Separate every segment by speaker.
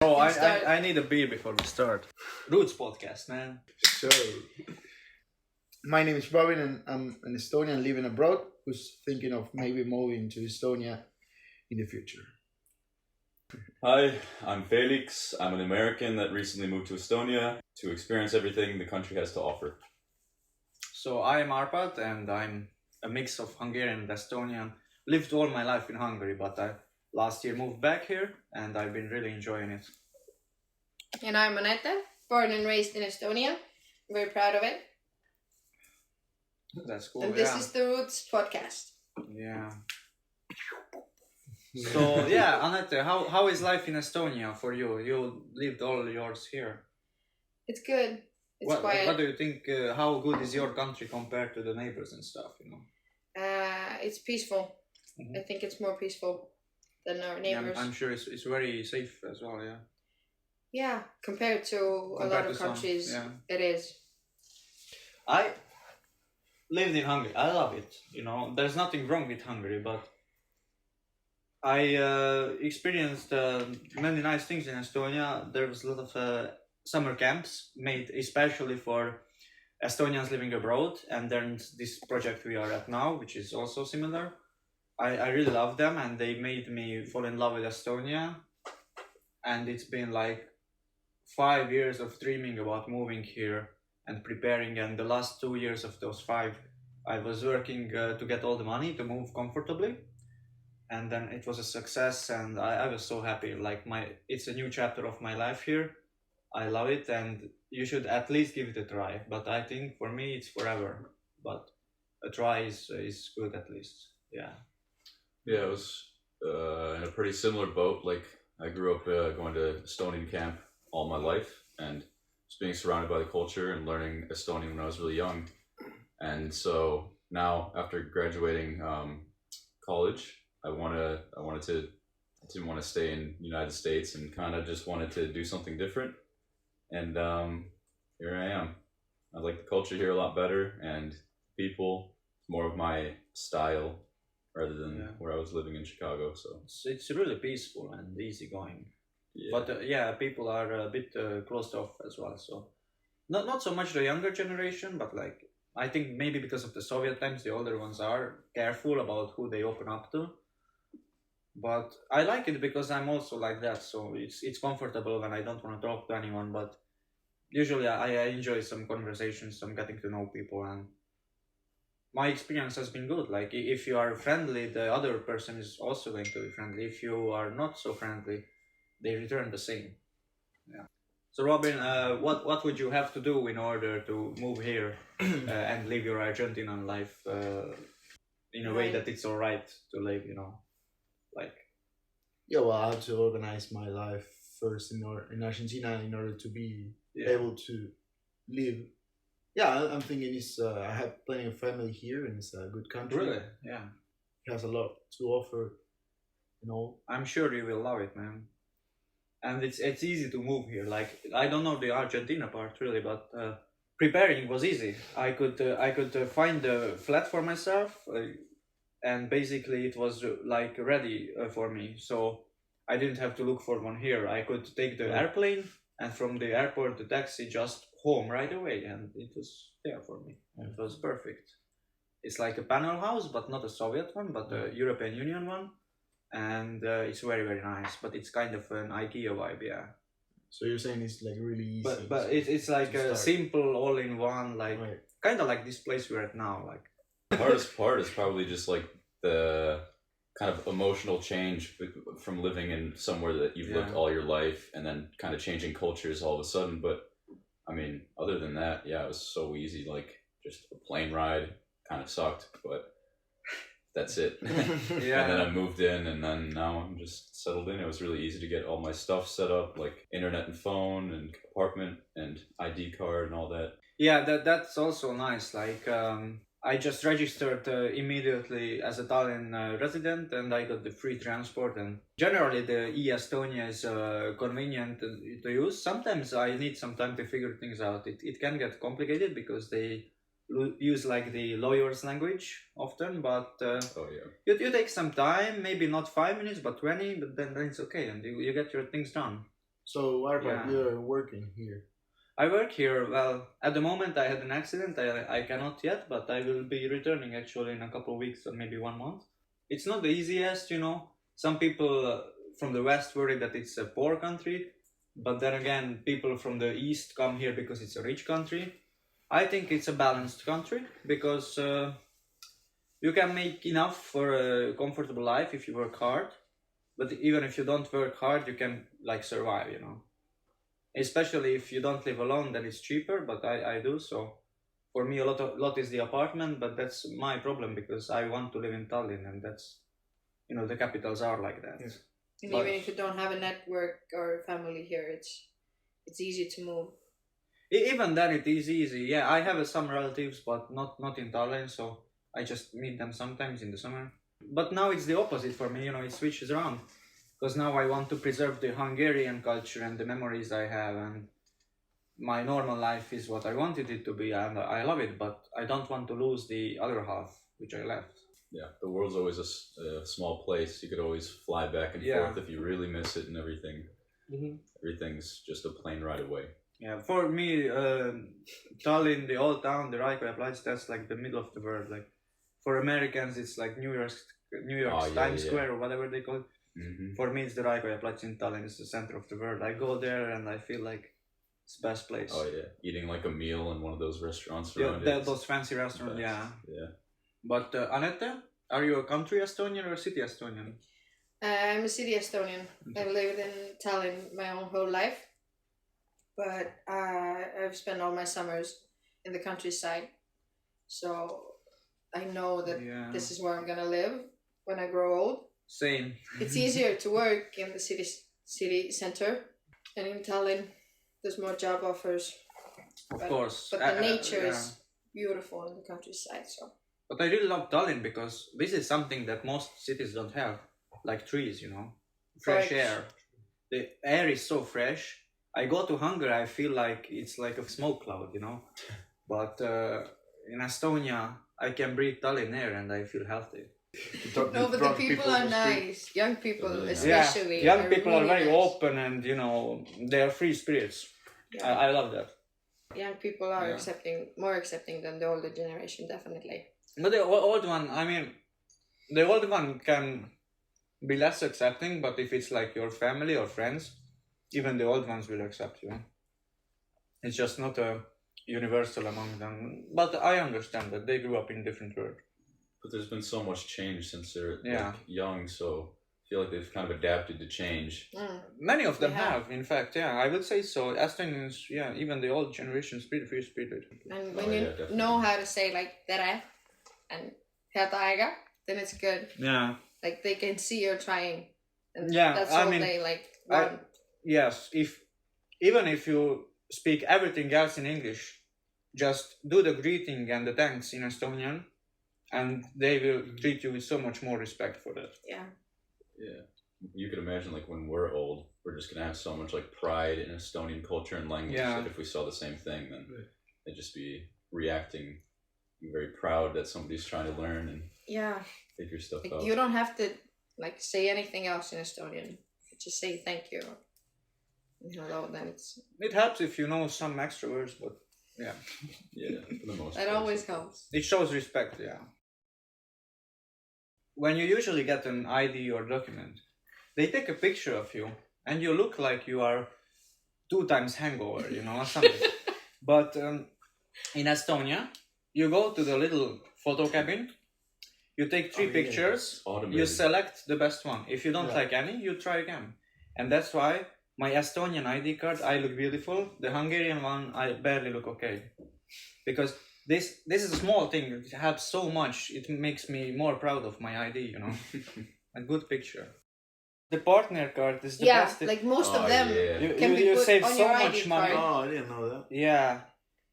Speaker 1: Oh, I need a beer before we start. Roots podcast, man.
Speaker 2: So, my name is Robin, and I'm an Estonian living abroad who's thinking of maybe moving to Estonia in the future.
Speaker 3: Hi, I'm Felix. I'm an American that recently moved to Estonia to experience everything the country has to offer.
Speaker 1: So I'm Arpad, and I'm a mix of Hungarian and Estonian. Lived all my life in Hungary, but I last year moved back here, and I've been really enjoying it.
Speaker 4: And I'm Aneta, born and raised in Estonia. Very proud of it.
Speaker 1: That's cool.
Speaker 4: And this is the Roots podcast.
Speaker 1: Yeah. So yeah, Aneta, how is life in Estonia for you? You lived all yours here.
Speaker 4: It's good. It's quiet.
Speaker 1: What do you think? How good is your country compared to the neighbors and stuff? You know.
Speaker 4: It's peaceful.
Speaker 1: Mhm.
Speaker 4: I think it's more peaceful than our neighbors.
Speaker 1: Yeah, I'm sure it's very safe as well. Yeah.
Speaker 4: Yeah, compared to a lot of countries, it is.
Speaker 1: I lived in Hungary. I love it. You know, there's nothing wrong with Hungary, but I experienced many nice things in Estonia. There was a lot of summer camps made especially for Estonians living abroad, and then this project we are at now, which is also similar. I really love them, and they made me fall in love with Estonia. And it's been like 5 years of dreaming about moving here and preparing, and the last 2 years of those 5 I was working to get all the money to move comfortably, and then it was a success, and I was so happy. Like it's a new chapter of my life here. I love it, and you should at least give it a try, but I think for me it's forever, but a try is good at least. Yeah
Speaker 3: I was in a pretty similar boat. Like, I grew up going to Estonian camp all my life, and just being surrounded by the culture and learning Estonian when I was really young. And so now, after graduating college, I didn't want to stay in the United States, and kind of just wanted to do something different. And here I am. I like the culture here a lot better, and people, more of my style rather than where I was living in Chicago. So
Speaker 1: it's really peaceful and easygoing.
Speaker 3: yeah.
Speaker 1: But people are a bit closed off as well. So not so much the younger generation, but like I think maybe because of the Soviet times, the older ones are careful about who they open up to. But I like it because I'm also like that. So it's comfortable when I don't want to talk to anyone. But usually I enjoy some conversations, some getting to know people, and my experience has been good. Like, if you are friendly, the other person is also going to be friendly. If you are not so friendly, they return the same. Yeah. So Robin, what would you have to do in order to move here and live your Argentinian life in a way that it's all right to live? You know, like.
Speaker 2: Yeah, well, I have to organize my life first in Argentina in order to be able to live. Yeah, I'm thinking I have plenty of family here, and it's a good country.
Speaker 1: Really? Yeah.
Speaker 2: It has a lot to offer, you know.
Speaker 1: I'm sure you will love it, man. And it's easy to move here. Like, I don't know the Argentina part really, but preparing was easy. I could find a flat for myself, and basically it was like ready for me. So I didn't have to look for one here. I could take the airplane, and from the airport the taxi just home right away, and it was there for me. It was perfect. It's like a panel house, but not a Soviet one, but a European Union one, and it's very, very nice. But it's kind of an IKEA vibe, yeah.
Speaker 2: So you're saying it's like really easy.
Speaker 1: But it's like a simple all-in-one, like kind of like this place we're at now. Like
Speaker 3: the hardest part is probably just like the kind of emotional change from living in somewhere that you've lived all your life, and then kind of changing cultures all of a sudden. But I mean, other than that, it was so easy. Like, just a plane ride kind of sucked, but that's it. And then I moved in, and then now I'm just settled in. It was really easy to get all my stuff set up, like internet and phone and apartment and ID card and all that.
Speaker 1: Yeah, that's also nice. Like, I just registered immediately as a Tallinn resident, and I got the free transport. And generally, the e-Estonia is convenient to use. Sometimes I need some time to figure things out. It can get complicated because they use like the lawyer's language often, but you take some time, maybe not 5 minutes, but 20, but then it's okay, and you get your things done.
Speaker 2: So what about
Speaker 1: Yeah.
Speaker 2: you're working here?
Speaker 1: I work here. Well, at the moment I had an accident. I cannot yet, but I will be returning actually in a couple of weeks or maybe 1 month. It's not the easiest, you know. Some people from the West worry that it's a poor country, but then again, people from the East come here because it's a rich country. I think it's a balanced country because you can make enough for a comfortable life if you work hard. But even if you don't work hard, you can like survive, you know. Especially if you don't live alone, then it's cheaper. But I do so. For me, a lot is the apartment, but that's my problem because I want to live in Tallinn, and that's, you know, the capitals are like that.
Speaker 2: Yes.
Speaker 4: And
Speaker 1: But-
Speaker 4: even if you don't have a network or family here, it's easy to move.
Speaker 1: Even then, it is easy. Yeah, I have some relatives, but not in Tallinn, so I just meet them sometimes in the summer. But now it's the opposite for me. You know, it switches around because now I want to preserve the Hungarian culture and the memories I have, and my normal life is what I wanted it to be, and I love it. But I don't want to lose the other half, which I left.
Speaker 3: Yeah, the world's always a small place. You could always fly back and
Speaker 1: Yeah.
Speaker 3: forth if you really miss it, and everything. Everything's just a plane ride away.
Speaker 1: Yeah, for me, Tallinn, the old town, the Raekoja Plats, that's like the middle of the world. Like for Americans, it's like New York's
Speaker 3: Oh, yeah,
Speaker 1: Times
Speaker 3: yeah.
Speaker 1: Square or whatever they call it.
Speaker 3: Hmm.
Speaker 1: For me, it's the Raekoja Plats in Tallinn. It's the center of the world. I go there and I feel like it's the best place.
Speaker 3: Oh yeah, eating like a meal in one of those restaurants
Speaker 1: Yeah,
Speaker 3: around it.
Speaker 1: those fancy restaurants.
Speaker 3: Best.
Speaker 1: Yeah.
Speaker 3: Yeah.
Speaker 1: But Anette, are you a country Estonian or a city Estonian?
Speaker 4: I'm a city Estonian. I've lived in Tallinn my own whole life, but I've spent all my summers in the countryside. So I know that
Speaker 1: Yeah.
Speaker 4: this is where I'm gonna live when I grow old.
Speaker 1: Same.
Speaker 4: It's easier to work in the city center, and in Tallinn, there's more job offers.
Speaker 1: Of
Speaker 4: But-
Speaker 1: course.
Speaker 4: But the nature
Speaker 1: yeah.
Speaker 4: is beautiful in the countryside. So
Speaker 1: But I really love Tallinn because this is something that most cities don't have, like trees, you know, fresh
Speaker 4: Correct.
Speaker 1: air. The air is so fresh. I go to Hungary, I feel like it's like a smoke cloud, you know. But in Estonia, I can breathe Tallinn air and I feel healthy.
Speaker 4: no, but the people are nice. Young people,
Speaker 3: Really nice.
Speaker 4: especially.
Speaker 1: Yeah, young people are
Speaker 4: really
Speaker 1: very
Speaker 4: nice.
Speaker 1: open and you know they are free spirits.
Speaker 4: Yeah.
Speaker 1: I love that.
Speaker 4: Young people are
Speaker 1: Yeah.
Speaker 4: more accepting than the older generation, definitely.
Speaker 1: But the old one, I mean, the old one can be less accepting, but if it's like your family or friends, even the old ones will accept you. It's just not a universal among them. But I understand that they grew up in different world.
Speaker 3: But there's been so much change since they're
Speaker 1: Yeah.
Speaker 3: like, young, so I feel like they've kind of adapted to change.
Speaker 4: Mm.
Speaker 1: Many of them
Speaker 4: They have.
Speaker 1: have, in fact, yeah, I would say so. Estonians, yeah, even the old generation is pretty free spirited.
Speaker 4: And when
Speaker 3: Oh,
Speaker 4: you
Speaker 3: yeah, definitely.
Speaker 4: know how to say like tere and head aega, then it's good.
Speaker 1: Yeah.
Speaker 4: Like they can see you're trying, and
Speaker 1: Yeah,
Speaker 4: that's
Speaker 1: I
Speaker 4: all
Speaker 1: mean,
Speaker 4: they like
Speaker 1: I-
Speaker 4: want.
Speaker 1: Yes, even if you speak everything else in English, just do the greeting and the thanks in Estonian, and they will treat you with so much more respect for that.
Speaker 4: Yeah.
Speaker 3: Yeah. You could imagine like when we're old, we're just gonna have so much like pride in Estonian culture and language
Speaker 1: Yeah.
Speaker 3: that if we saw the same thing, then
Speaker 2: Right.
Speaker 3: they'd just be reacting, very proud that somebody's trying to learn and
Speaker 4: Yeah.
Speaker 3: figure stuff
Speaker 4: Like,
Speaker 3: out.
Speaker 4: you don't have to like say anything else in Estonian. Just say thank you. And hello, then it's
Speaker 1: It helps if you know some extra words, but
Speaker 3: Yeah, for the most
Speaker 4: that
Speaker 3: part.
Speaker 4: always helps.
Speaker 1: it shows respect, yeah. When you usually get an ID or document, they take a picture of you, and you look like you are 2 times hangover, you know, or something. But in Estonia, you go to the little photo cabin, you take 3
Speaker 2: Oh, yeah.
Speaker 1: pictures,
Speaker 3: Automated.
Speaker 1: you select the best one. If you don't
Speaker 2: Yeah.
Speaker 1: like any, you try again. And that's why my Estonian ID card, I look beautiful. The Hungarian one, I barely look okay. Because this is a small thing. It helps so much. It makes me more proud of my ID, you know. A good picture. The partner card is the
Speaker 4: Yeah,
Speaker 1: best.
Speaker 4: like most
Speaker 3: Oh,
Speaker 4: of them.
Speaker 3: yeah.
Speaker 4: can be
Speaker 1: you
Speaker 4: put
Speaker 1: save
Speaker 4: on
Speaker 1: so
Speaker 4: your
Speaker 1: much
Speaker 4: ID
Speaker 1: money.
Speaker 4: card.
Speaker 2: Oh, I didn't know that.
Speaker 1: Yeah,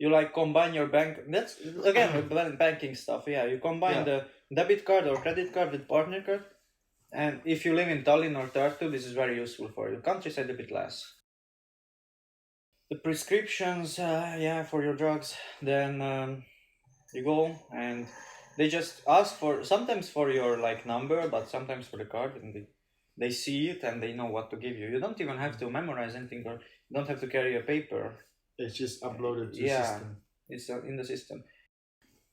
Speaker 1: you like combine your bank. That's again with banking stuff. Yeah, you combine the debit card or credit card with partner card, and if you live in Tallinn or Tartu, this is very useful for you. Countryside a bit less. The prescriptions, for your drugs. Then you go and they just ask for sometimes for your like number, but sometimes for the card, and they see it and they know what to give you. You don't even have to memorize anything, or you don't have to carry a paper.
Speaker 2: It's just uploaded to the
Speaker 1: Yeah.
Speaker 2: system.
Speaker 1: It's in the system.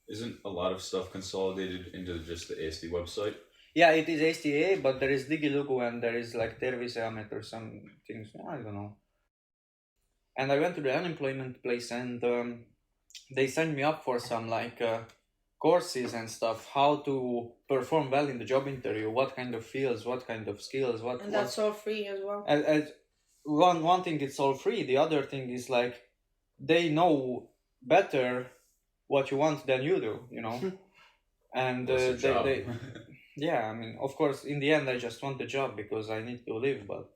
Speaker 3: Isn't a lot of stuff consolidated into just the ASD website?
Speaker 1: Yeah, it is STA, but there is Digilugu and there is like Terviseamet or some things. I don't know. And I went to the unemployment place and they signed me up for some like courses and stuff, how to perform well in the job interview, what kind of fields, what kind of skills, what.
Speaker 4: And that's all free as well.
Speaker 1: One thing, it's all free. The other thing is like they know better what you want than you do, you know. And
Speaker 3: What's your job?
Speaker 1: they yeah, I mean, of course, in the end, I just want the job because I need to live. But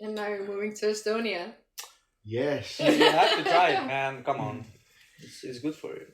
Speaker 4: And now you're moving to Estonia.
Speaker 2: Yes.
Speaker 1: you have to try it, man. Come on, it's good for you.